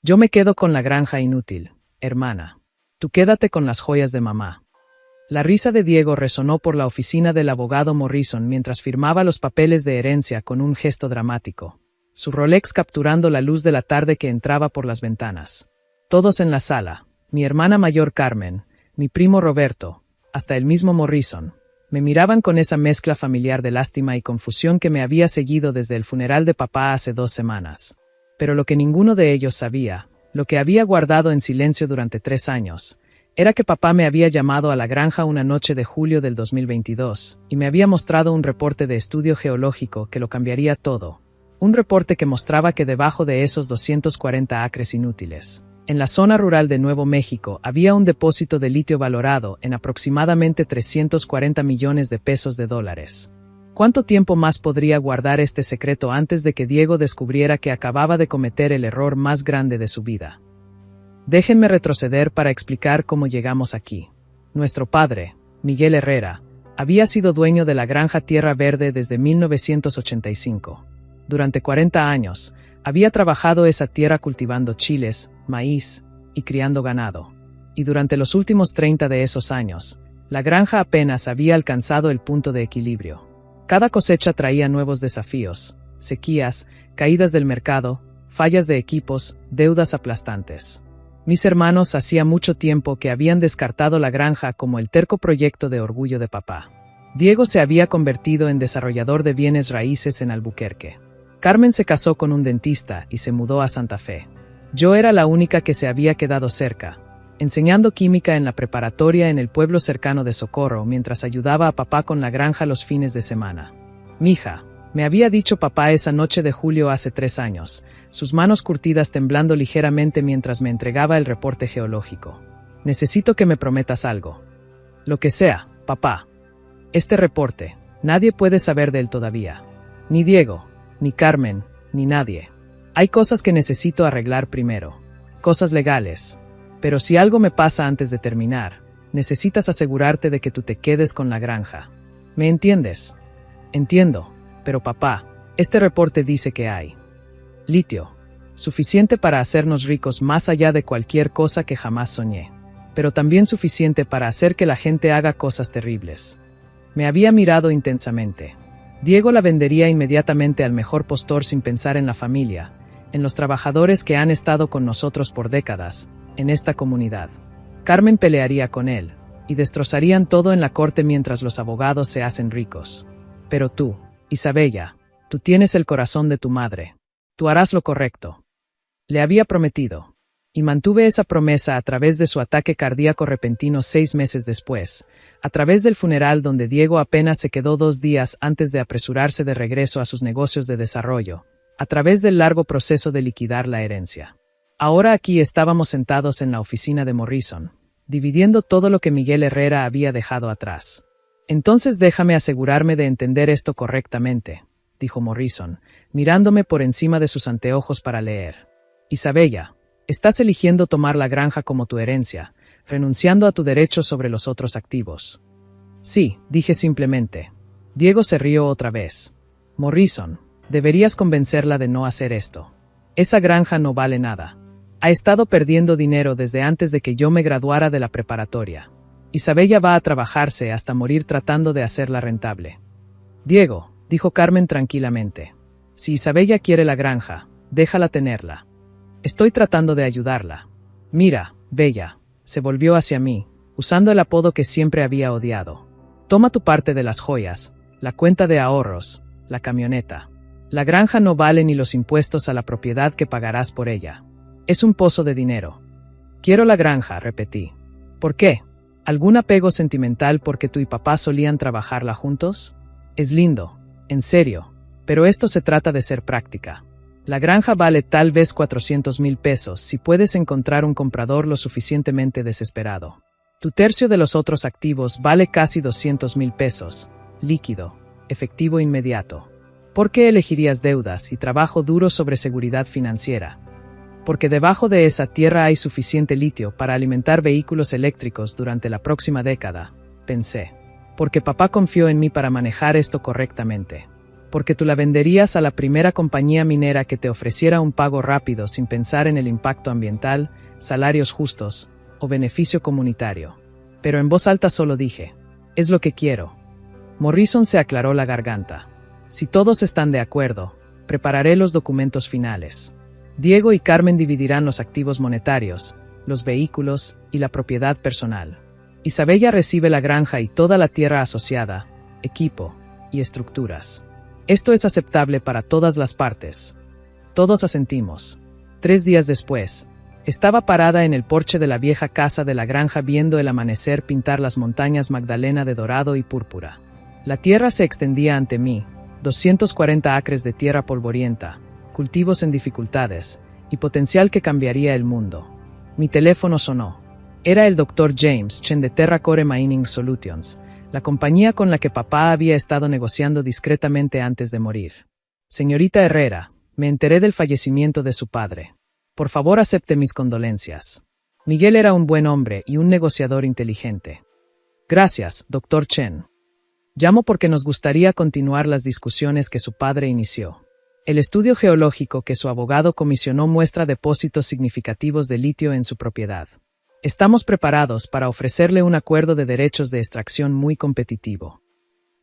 Yo me quedo con la granja inútil, hermana. Tú quédate con las joyas de mamá. La risa de Diego resonó por la oficina del abogado Morrison mientras firmaba los papeles de herencia con un gesto dramático, su Rolex capturando la luz de la tarde que entraba por las ventanas. Todos en la sala, mi hermana mayor Carmen, mi primo Roberto, hasta el mismo Morrison, me miraban con esa mezcla familiar de lástima y confusión que me había seguido desde el funeral de papá hace 2 semanas. Pero lo que ninguno de ellos sabía, lo que había guardado en silencio durante 3 años, era que papá me había llamado a la granja una noche de julio del 2022 y me había mostrado un reporte de estudio geológico que lo cambiaría todo. Un reporte que mostraba que debajo de esos 240 acres inútiles, en la zona rural de Nuevo México, había un depósito de litio valorado en aproximadamente 340 millones de pesos de dólares. ¿Cuánto tiempo más podría guardar este secreto antes de que Diego descubriera que acababa de cometer el error más grande de su vida? Déjenme retroceder para explicar cómo llegamos aquí. Nuestro padre, Miguel Herrera, había sido dueño de la granja Tierra Verde desde 1985. Durante 40 años, había trabajado esa tierra cultivando chiles, maíz y criando ganado. Y durante los últimos 30 de esos años, la granja apenas había alcanzado el punto de equilibrio. Cada cosecha traía nuevos desafíos, sequías, caídas del mercado, fallas de equipos, deudas aplastantes. Mis hermanos hacía mucho tiempo que habían descartado la granja como el terco proyecto de orgullo de papá. Diego se había convertido en desarrollador de bienes raíces en Albuquerque. Carmen se casó con un dentista y se mudó a Santa Fe. Yo era la única que se había quedado cerca, enseñando química en la preparatoria en el pueblo cercano de Socorro mientras ayudaba a papá con la granja los fines de semana. Mija, me había dicho papá esa noche de julio hace 3 años, sus manos curtidas temblando ligeramente mientras me entregaba el reporte geológico. Necesito que me prometas algo. Lo que sea, papá. Este reporte, nadie puede saber de él todavía. Ni Diego, ni Carmen, ni nadie. Hay cosas que necesito arreglar primero. Cosas legales. Pero si algo me pasa antes de terminar, necesitas asegurarte de que tú te quedes con la granja. ¿Me entiendes? Entiendo, pero papá, este reporte dice que hay litio, suficiente para hacernos ricos más allá de cualquier cosa que jamás soñé, pero también suficiente para hacer que la gente haga cosas terribles. Me había mirado intensamente. Diego la vendería inmediatamente al mejor postor sin pensar en la familia, en los trabajadores que han estado con nosotros por décadas, en esta comunidad. Carmen pelearía con él, y destrozarían todo en la corte mientras los abogados se hacen ricos. Pero tú, Isabella, tú tienes el corazón de tu madre. Tú harás lo correcto. Le había prometido. Y mantuve esa promesa a través de su ataque cardíaco repentino 6 meses después, a través del funeral donde Diego apenas se quedó 2 días antes de apresurarse de regreso a sus negocios de desarrollo, a través del largo proceso de liquidar la herencia. Ahora aquí estábamos sentados en la oficina de Morrison, dividiendo todo lo que Miguel Herrera había dejado atrás. Entonces déjame asegurarme de entender esto correctamente, dijo Morrison, mirándome por encima de sus anteojos para leer. Isabella, estás eligiendo tomar la granja como tu herencia, renunciando a tu derecho sobre los otros activos. Sí, dije simplemente. Diego se rió otra vez. Morrison, deberías convencerla de no hacer esto. Esa granja no vale nada. Ha estado perdiendo dinero desde antes de que yo me graduara de la preparatoria. Isabella va a trabajarse hasta morir tratando de hacerla rentable. Diego, dijo Carmen tranquilamente. Si Isabella quiere la granja, déjala tenerla. Estoy tratando de ayudarla. Mira, Bella, se volvió hacia mí, usando el apodo que siempre había odiado. Toma tu parte de las joyas, la cuenta de ahorros, la camioneta. La granja no vale ni los impuestos a la propiedad que pagarás por ella. Es un pozo de dinero. Quiero la granja, repetí. ¿Por qué? ¿Algún apego sentimental porque tú y papá solían trabajarla juntos? Es lindo, en serio, pero esto se trata de ser práctica. La granja vale tal vez 400,000 pesos si puedes encontrar un comprador lo suficientemente desesperado. Tu tercio de los otros activos vale casi 200,000 pesos, líquido, efectivo inmediato. ¿Por qué elegirías deudas y trabajo duro sobre seguridad financiera? Porque debajo de esa tierra hay suficiente litio para alimentar vehículos eléctricos durante la próxima década, pensé. Porque papá confió en mí para manejar esto correctamente. Porque tú la venderías a la primera compañía minera que te ofreciera un pago rápido sin pensar en el impacto ambiental, salarios justos o beneficio comunitario. Pero en voz alta solo dije, es lo que quiero. Morrison se aclaró la garganta. Si todos están de acuerdo, prepararé los documentos finales. Diego y Carmen dividirán los activos monetarios, los vehículos y la propiedad personal. Isabella recibe la granja y toda la tierra asociada, equipo y estructuras. Esto es aceptable para todas las partes. Todos asentimos. 3 días después, estaba parada en el porche de la vieja casa de la granja viendo el amanecer pintar las montañas Magdalena de dorado y púrpura. La tierra se extendía ante mí, 240 acres de tierra polvorienta, cultivos en dificultades, y potencial que cambiaría el mundo. Mi teléfono sonó. Era el Dr. James Chen de TerraCore Mining Solutions, la compañía con la que papá había estado negociando discretamente antes de morir. Señorita Herrera, me enteré del fallecimiento de su padre. Por favor, acepte mis condolencias. Miguel era un buen hombre y un negociador inteligente. Gracias, Dr. Chen. Llamo porque nos gustaría continuar las discusiones que su padre inició. El estudio geológico que su abogado comisionó muestra depósitos significativos de litio en su propiedad. Estamos preparados para ofrecerle un acuerdo de derechos de extracción muy competitivo.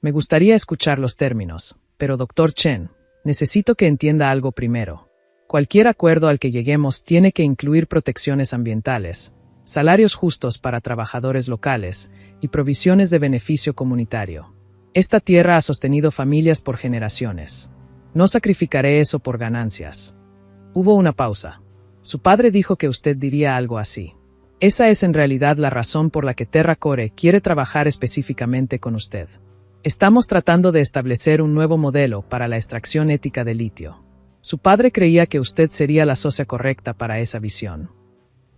Me gustaría escuchar los términos, pero Dr. Chen, necesito que entienda algo primero. Cualquier acuerdo al que lleguemos tiene que incluir protecciones ambientales, salarios justos para trabajadores locales y provisiones de beneficio comunitario. Esta tierra ha sostenido familias por generaciones. No sacrificaré eso por ganancias. Hubo una pausa. Su padre dijo que usted diría algo así. Esa es en realidad la razón por la que TerraCore quiere trabajar específicamente con usted. Estamos tratando de establecer un nuevo modelo para la extracción ética de litio. Su padre creía que usted sería la socia correcta para esa visión.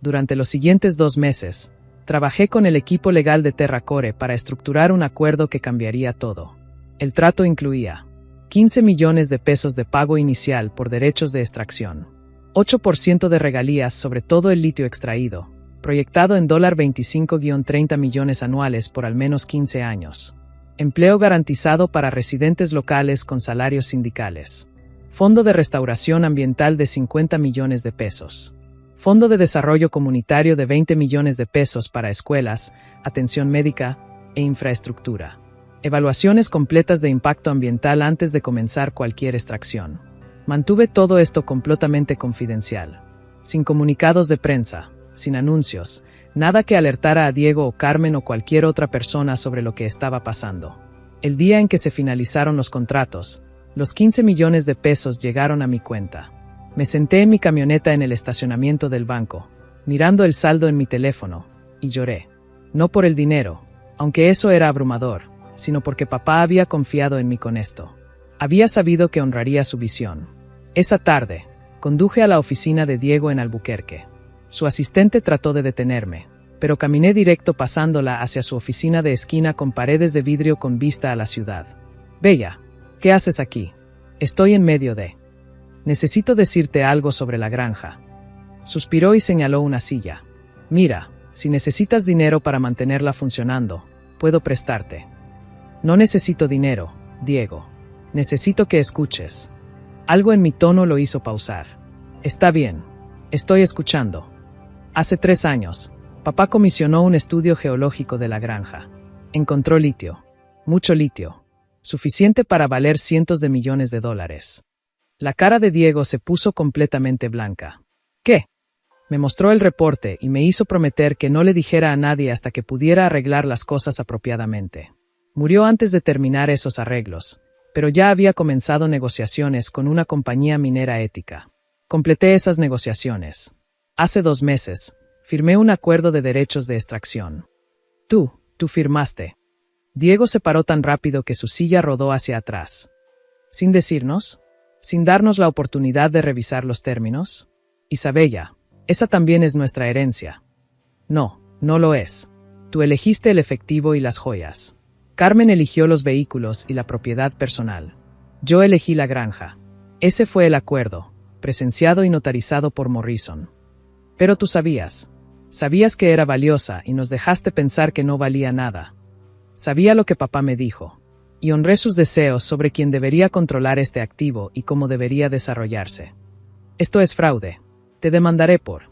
Durante los siguientes 2 meses, trabajé con el equipo legal de TerraCore para estructurar un acuerdo que cambiaría todo. El trato incluía 15 millones de pesos de pago inicial por derechos de extracción, 8% de regalías sobre todo el litio extraído, proyectado en $25-30 millones anuales por al menos 15 años. Empleo garantizado para residentes locales con salarios sindicales. Fondo de restauración ambiental de 50 millones de pesos. Fondo de desarrollo comunitario de 20 millones de pesos para escuelas, atención médica e infraestructura. Evaluaciones completas de impacto ambiental antes de comenzar cualquier extracción. Mantuve todo esto completamente confidencial. Sin comunicados de prensa, sin anuncios, nada que alertara a Diego o Carmen o cualquier otra persona sobre lo que estaba pasando. El día en que se finalizaron los contratos, los 15 millones de pesos llegaron a mi cuenta. Me senté en mi camioneta en el estacionamiento del banco, mirando el saldo en mi teléfono, y lloré. No por el dinero, aunque eso era abrumador, sino porque papá había confiado en mí con esto. Había sabido que honraría su visión. Esa tarde, conduje a la oficina de Diego en Albuquerque. Su asistente trató de detenerme, pero caminé directo pasándola hacia su oficina de esquina con paredes de vidrio con vista a la ciudad. Bella, ¿qué haces aquí? Estoy en medio de... Necesito decirte algo sobre la granja. Suspiró y señaló una silla. Mira, si necesitas dinero para mantenerla funcionando, puedo prestarte. No necesito dinero, Diego. Necesito que escuches. Algo en mi tono lo hizo pausar. Está bien. Estoy escuchando. Hace 3 años, papá comisionó un estudio geológico de la granja. Encontró litio. Mucho litio. Suficiente para valer cientos de millones de dólares. La cara de Diego se puso completamente blanca. ¿Qué? Me mostró el reporte y me hizo prometer que no le dijera a nadie hasta que pudiera arreglar las cosas apropiadamente. Murió antes de terminar esos arreglos, pero ya había comenzado negociaciones con una compañía minera ética. Completé esas negociaciones. Hace 2 meses, firmé un acuerdo de derechos de extracción. Tú firmaste. Diego se paró tan rápido que su silla rodó hacia atrás. ¿Sin decirnos? ¿Sin darnos la oportunidad de revisar los términos? Isabella, esa también es nuestra herencia. No, no lo es. Tú elegiste el efectivo y las joyas. Carmen eligió los vehículos y la propiedad personal. Yo elegí la granja. Ese fue el acuerdo, presenciado y notarizado por Morrison. Pero tú sabías que era valiosa y nos dejaste pensar que no valía nada. Sabía lo que papá me dijo. y honré sus deseos sobre quién debería controlar este activo y cómo debería desarrollarse. Esto es fraude. Te demandaré por...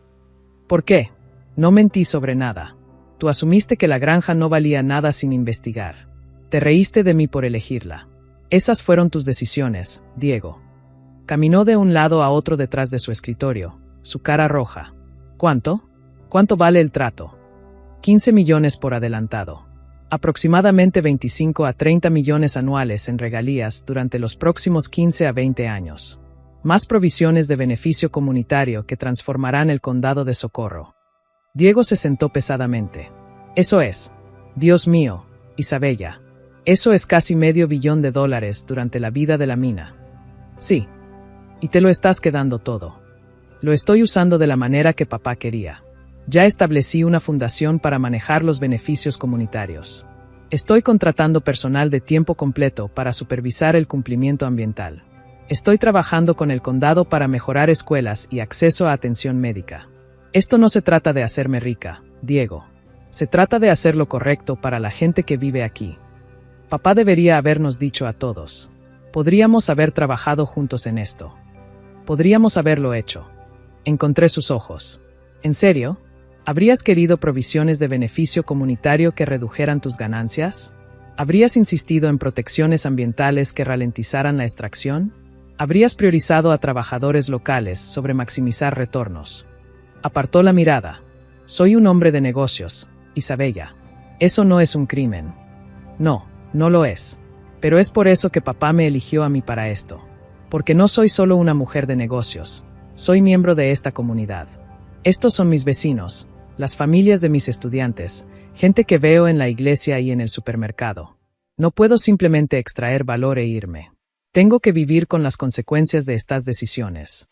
¿Por qué? No mentí sobre nada. Tú asumiste que la granja no valía nada sin investigar. Te reíste de mí por elegirla. Esas fueron tus decisiones, Diego. Caminó de un lado a otro detrás de su escritorio, su cara roja. ¿Cuánto? ¿Cuánto vale el trato? 15 millones por adelantado. Aproximadamente 25 a 30 millones anuales en regalías durante los próximos 15 a 20 años. Más provisiones de beneficio comunitario que transformarán el condado de Socorro. Diego se sentó pesadamente. Eso es. Dios mío, Isabella. Eso es casi $500 millones durante la vida de la mina. Sí. Y te lo estás quedando todo. Lo estoy usando de la manera que papá quería. Ya establecí una fundación para manejar los beneficios comunitarios. Estoy contratando personal de tiempo completo para supervisar el cumplimiento ambiental. Estoy trabajando con el condado para mejorar escuelas y acceso a atención médica. Esto no se trata de hacerme rica, Diego. Se trata de hacer lo correcto para la gente que vive aquí. Papá debería habernos dicho a todos. Podríamos haber trabajado juntos en esto. Podríamos haberlo hecho. Encontré sus ojos. ¿En serio? ¿Habrías querido provisiones de beneficio comunitario que redujeran tus ganancias? ¿Habrías insistido en protecciones ambientales que ralentizaran la extracción? ¿Habrías priorizado a trabajadores locales sobre maximizar retornos? Apartó la mirada. Soy un hombre de negocios, Isabella. Eso no es un crimen. No, no lo es. Pero es por eso que papá me eligió a mí para esto. Porque no soy solo una mujer de negocios. Soy miembro de esta comunidad. Estos son mis vecinos, las familias de mis estudiantes, gente que veo en la iglesia y en el supermercado. No puedo simplemente extraer valor e irme. Tengo que vivir con las consecuencias de estas decisiones.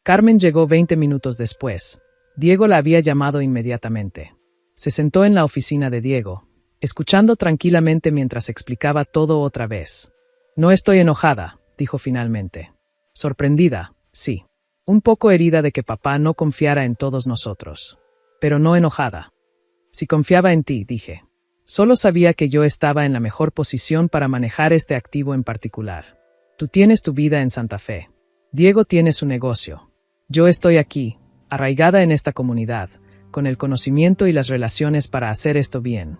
Carmen llegó 20 minutos después. Diego la había llamado inmediatamente. Se sentó en la oficina de Diego, escuchando tranquilamente mientras explicaba todo otra vez. No estoy enojada, dijo finalmente. Sorprendida, sí. Un poco herida de que papá no confiara en todos nosotros. Pero no enojada. Si confiaba en ti, dije. Solo sabía que yo estaba en la mejor posición para manejar este activo en particular. Tú tienes tu vida en Santa Fe. Diego tiene su negocio. Yo estoy aquí, arraigada en esta comunidad, con el conocimiento y las relaciones para hacer esto bien.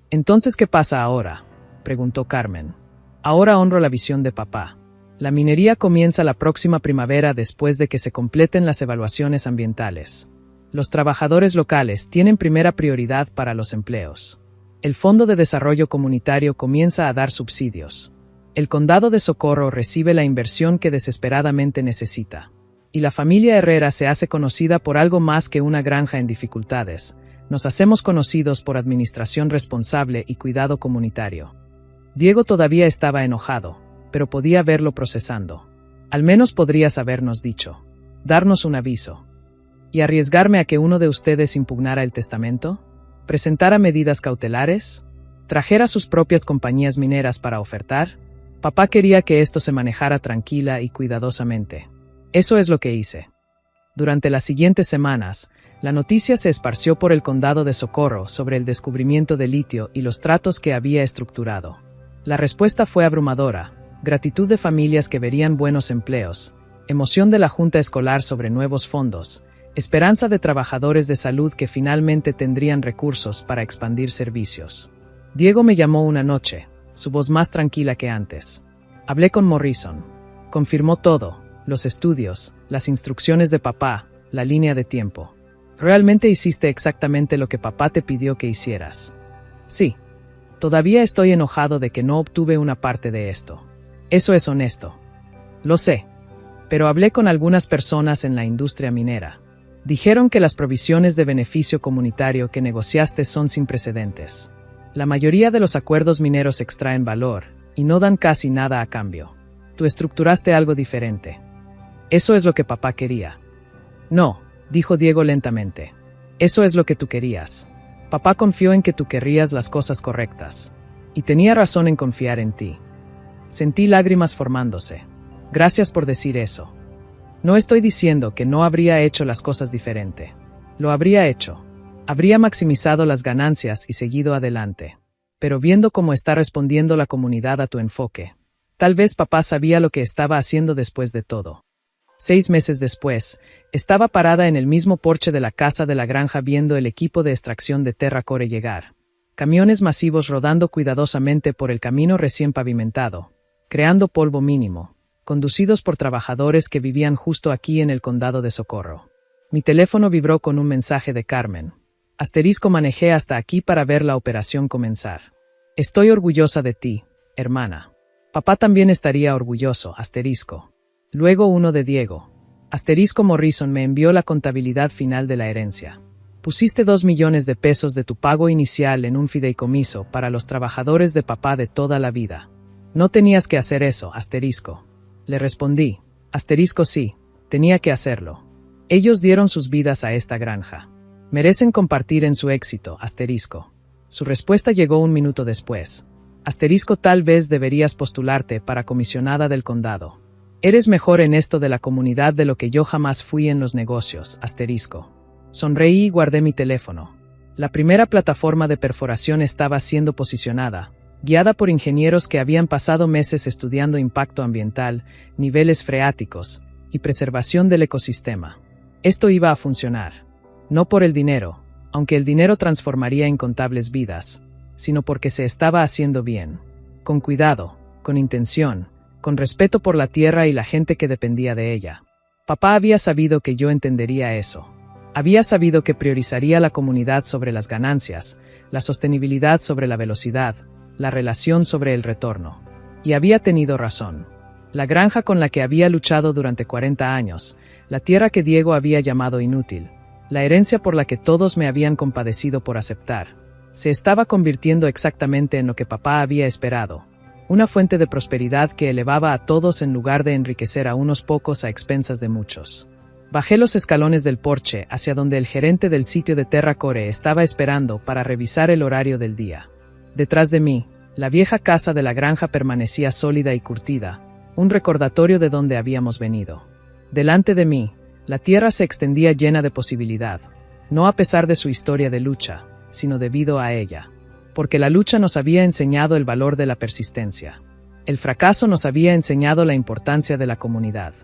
Entonces, ¿qué pasa ahora?, preguntó Carmen. Ahora honro la visión de papá. La minería comienza la próxima primavera después de que se completen las evaluaciones ambientales. Los trabajadores locales tienen primera prioridad para los empleos. El Fondo de Desarrollo Comunitario comienza a dar subsidios. El condado de Socorro recibe la inversión que desesperadamente necesita. Y la familia Herrera se hace conocida por algo más que una granja en dificultades. Nos hacemos conocidos por administración responsable y cuidado comunitario. Diego todavía estaba enojado, pero podía verlo procesando. Al menos podrías habernos dicho. Darnos un aviso. ¿Y arriesgarme a que uno de ustedes impugnara el testamento? ¿Presentara medidas cautelares? ¿Trajera sus propias compañías mineras para ofertar? Papá quería que esto se manejara tranquila y cuidadosamente. Eso es lo que hice. Durante las siguientes semanas, la noticia se esparció por el condado de Socorro sobre el descubrimiento de litio y los tratos que había estructurado. La respuesta fue abrumadora: gratitud de familias que verían buenos empleos, emoción de la junta escolar sobre nuevos fondos, esperanza de trabajadores de salud que finalmente tendrían recursos para expandir servicios. Diego me llamó una noche, su voz más tranquila que antes. Hablé con Morrison. Confirmó todo: los estudios, las instrucciones de papá, la línea de tiempo. Realmente hiciste exactamente lo que papá te pidió que hicieras. Sí. Todavía estoy enojado de que no obtuve una parte de esto. Eso es honesto. Lo sé. Pero hablé con algunas personas en la industria minera. Dijeron que las provisiones de beneficio comunitario que negociaste son sin precedentes. La mayoría de los acuerdos mineros extraen valor y no dan casi nada a cambio. Tú estructuraste algo diferente. Eso es lo que papá quería. No, dijo Diego lentamente. Eso es lo que tú querías. Papá confió en que tú querrías las cosas correctas. Y tenía razón en confiar en ti. Sentí lágrimas formándose. Gracias por decir eso. No estoy diciendo que no habría hecho las cosas diferente. Lo habría hecho. Habría maximizado las ganancias y seguido adelante. pero viendo cómo está respondiendo la comunidad a tu enfoque, tal vez papá sabía lo que estaba haciendo después de todo. 6 meses después, estaba parada en el mismo porche de la casa de la granja viendo el equipo de extracción de Terracore llegar. Camiones masivos rodando cuidadosamente por el camino recién pavimentado, creando polvo mínimo, conducidos por trabajadores que vivían justo aquí en el condado de Socorro. Mi teléfono vibró con un mensaje de Carmen. Manejé hasta aquí para ver la operación comenzar. Estoy orgullosa de ti, hermana. Papá también estaría orgulloso, Luego uno de Diego. Morrison me envió la contabilidad final de la herencia. Pusiste 2 millones de pesos de tu pago inicial en un fideicomiso para los trabajadores de papá de toda la vida. No tenías que hacer eso, Le respondí. Sí, tenía que hacerlo. Ellos dieron sus vidas a esta granja. Merecen compartir en su éxito, Su respuesta llegó 1 minuto después. Tal vez deberías postularte para comisionada del condado. Eres mejor en esto de la comunidad de lo que yo jamás fui en los negocios, Sonreí y guardé mi teléfono. La primera plataforma de perforación estaba siendo posicionada, guiada por ingenieros que habían pasado meses estudiando impacto ambiental, niveles freáticos y preservación del ecosistema. Esto iba a funcionar. No por el dinero, aunque el dinero transformaría incontables vidas, sino porque se estaba haciendo bien, con cuidado, con intención, con respeto por la tierra y la gente que dependía de ella. Papá había sabido que yo entendería eso. Había sabido que priorizaría la comunidad sobre las ganancias, la sostenibilidad sobre la velocidad, la relación sobre el retorno. Y había tenido razón. La granja con la que había luchado durante 40 años, la tierra que Diego había llamado inútil, la herencia por la que todos me habían compadecido por aceptar, se estaba convirtiendo exactamente en lo que papá había esperado. Una fuente de prosperidad que elevaba a todos en lugar de enriquecer a unos pocos a expensas de muchos. Bajé los escalones del porche hacia donde el gerente del sitio de Terracore estaba esperando para revisar el horario del día. Detrás de mí, la vieja casa de la granja permanecía sólida y curtida, un recordatorio de dónde habíamos venido. Delante de mí, la tierra se extendía llena de posibilidad, no a pesar de su historia de lucha, sino debido a ella. Porque la lucha nos había enseñado el valor de la persistencia. El fracaso nos había enseñado la importancia de la comunidad.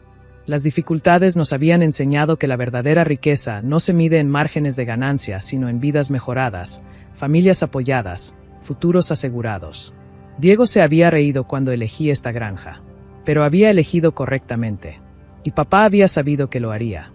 Las dificultades nos habían enseñado que la verdadera riqueza no se mide en márgenes de ganancia, sino en vidas mejoradas, familias apoyadas, futuros asegurados. Diego se había reído cuando elegí esta granja, pero había elegido correctamente. Y papá había sabido que lo haría.